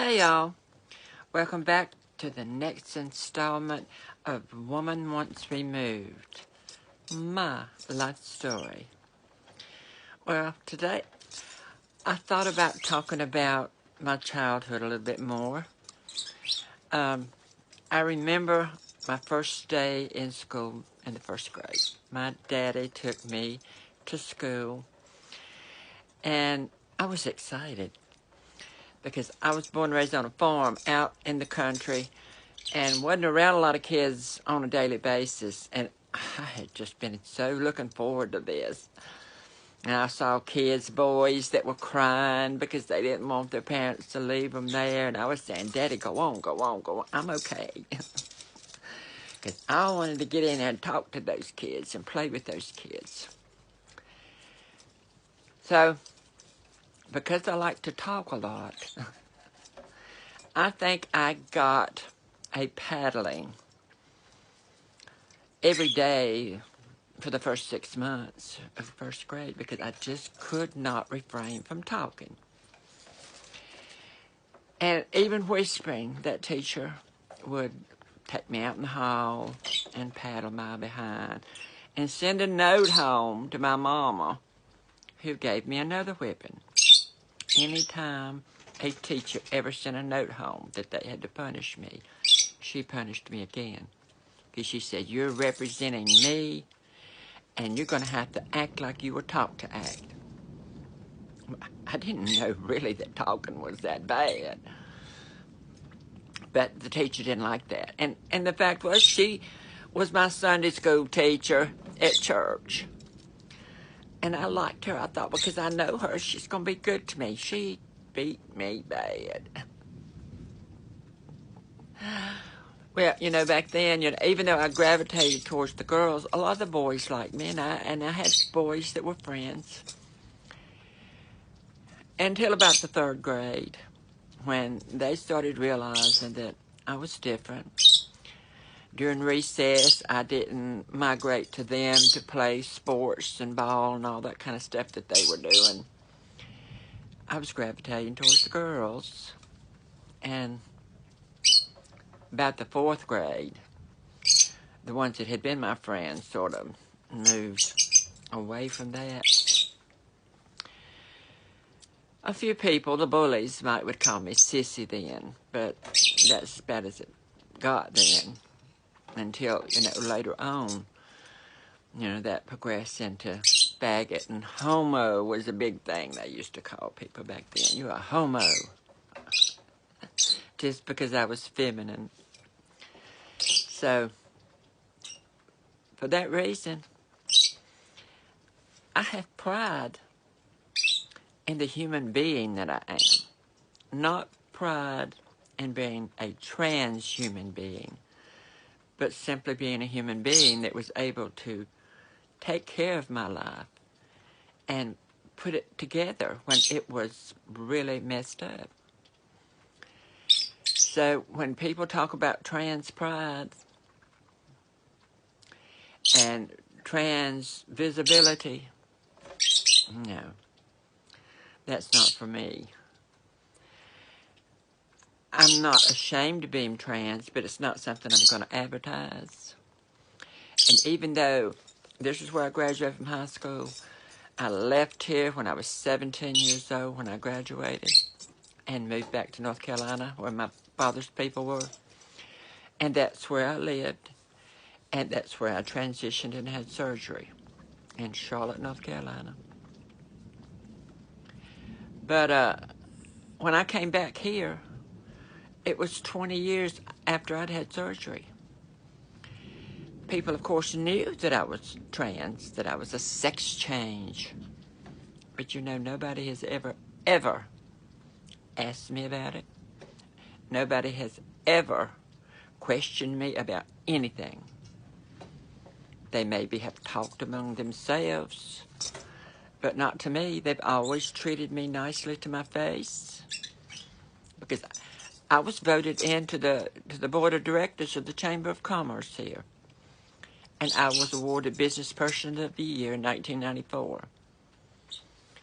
Hey y'all, welcome back to the next installment of Woman Once Removed, my life story. Well, today I thought about talking about my childhood a little bit more. I remember my first day in school in the first grade. My daddy took me to school and I was excited because I was born and raised on a farm out in the country and wasn't around a lot of kids on a daily basis. And I had just been so looking forward to this. And I saw kids, boys that were crying because they didn't want their parents to leave them there. And I was saying, Daddy, go on, go on, go on. I'm okay. Because I wanted to get in there and talk to those kids and play with those kids. So, because I like to talk a lot, I think I got a paddling every day for the first 6 months of first grade because I just could not refrain from talking. And even whispering, that teacher would take me out in the hall and paddle my behind and send a note home to my mama, who gave me another whipping. Anytime a teacher ever sent a note home that they had to punish me, she punished me again. Because she said, you're representing me, and you're going to have to act like you were taught to act. I didn't know really that talking was that bad. But the teacher didn't like that. And the fact was, she was my Sunday school teacher at church. And I liked her. I thought, because I know her, she's going to be good to me. She beat me bad. Well, back then, even though I gravitated towards the girls, a lot of the boys liked me, and I had boys that were friends. Until about the third grade, when they started realizing that I was different. During recess, I didn't migrate to them to play sports and ball and all that kind of stuff that they were doing. I was gravitating towards the girls. And about the fourth grade, the ones that had been my friends sort of moved away from that. A few people, the bullies, would call me Sissy then, but that's about as it got then. Until, later on, that progressed into faggot, and homo was a big thing they used to call people back then. You're a homo. Just because I was feminine. So, for that reason, I have pride in the human being that I am. Not pride in being a trans human being, but simply being a human being that was able to take care of my life and put it together when it was really messed up. So when people talk about trans pride and trans visibility, no, that's not for me. I'm not ashamed of being trans, but it's not something I'm going to advertise. And even though this is where I graduated from high school, I left here when I was 17 years old when I graduated and moved back to North Carolina where my father's people were. And that's where I lived. And that's where I transitioned and had surgery in Charlotte, North Carolina. But when I came back here, it was 20 years after I'd had surgery. People, of course, knew that I was trans, that I was a sex change. But nobody has ever asked me about it. Nobody has ever questioned me about anything. They maybe have talked among themselves, but not to me. They've always treated me nicely to my face because I was voted into the board of directors of the Chamber of Commerce here. And I was awarded Business Person of the Year in 1994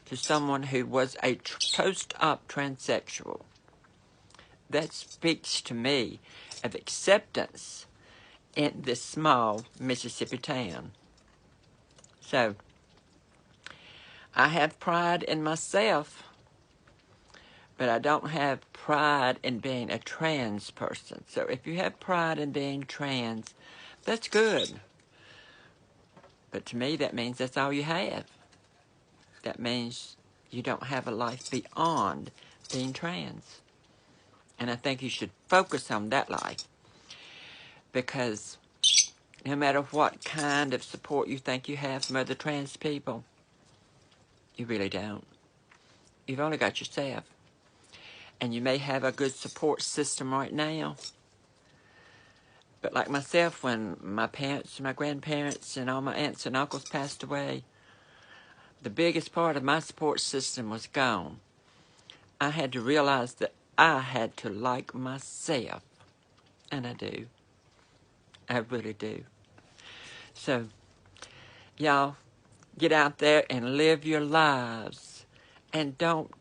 to someone who was a post-op transsexual. that speaks to me of acceptance in this small Mississippi town. So, I have pride in myself, but I don't have pride in being a trans person. So if you have pride in being trans, that's good. But to me, that means that's all you have. That means you don't have a life beyond being trans. And I think you should focus on that life. Because no matter what kind of support you think you have from other trans people, you really don't. You've only got yourself. And you may have a good support system right now. But like myself, when my parents, my grandparents, and all my aunts and uncles passed away, the biggest part of my support system was gone. I had to realize that I had to like myself. And I do. I really do. So, y'all, get out there and live your lives. And don't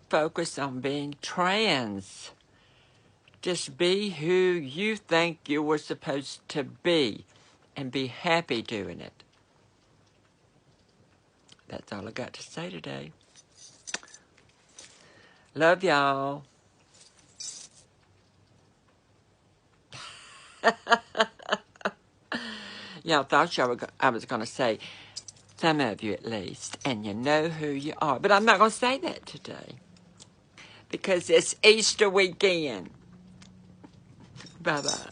focus on being trans. Just be who you think you were supposed to be. And be happy doing it. That's all I got to say today. Love y'all. Y'all thought I was going to say, some of you at least, and you know who you are. But I'm not going to say that today. Because it's Easter weekend. Bye-bye.